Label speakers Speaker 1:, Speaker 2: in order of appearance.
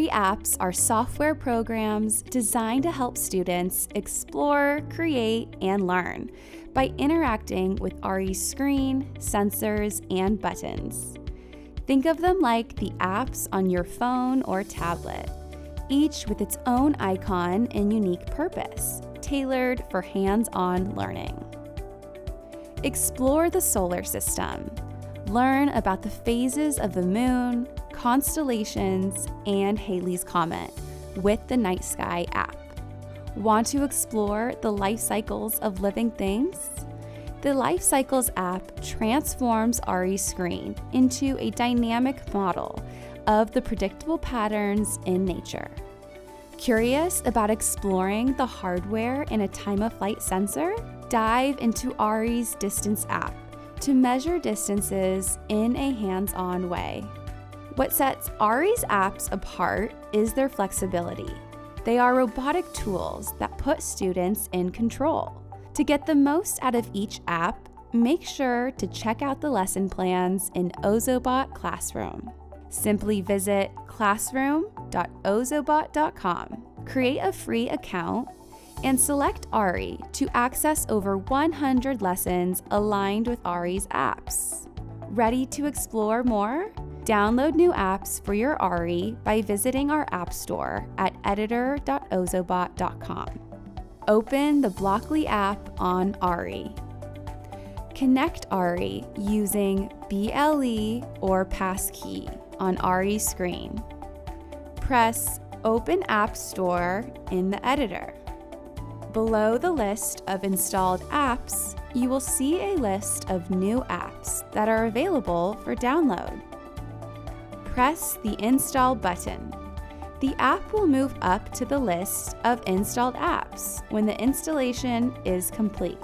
Speaker 1: Ari Apps are software programs designed to help students explore, create, and learn by interacting with Ari's screen, sensors, and buttons. Think of them like the apps on your phone or tablet, each with its own icon and unique purpose, tailored for hands-on learning. Explore the solar system. Learn about the phases of the moon, constellations, and Halley's Comet with the Night Sky app. Want to explore the life cycles of living things? The Life Cycles app transforms Ari's screen into a dynamic model of the predictable patterns in nature. Curious about exploring the hardware in a time-of-flight sensor? Dive into Ari's Distance app to measure distances in a hands-on way. What sets Ari's apps apart is their flexibility. They are robotic tools that put students in control. To get the most out of each app, make sure to check out the lesson plans in Ozobot Classroom. Simply visit classroom.ozobot.com, create a free account, and select Ari to access over 100 lessons aligned with Ari's apps. Ready to explore more? Download new apps for your Ari by visiting our App Store at editor.ozobot.com. Open the Blockly app on Ari. Connect Ari using BLE or Passkey on Ari's screen. Press Open App Store in the editor. Below the list of installed apps, you will see a list of new apps that are available for download. Press the Install button. The app will move up to the list of installed apps when the installation is complete.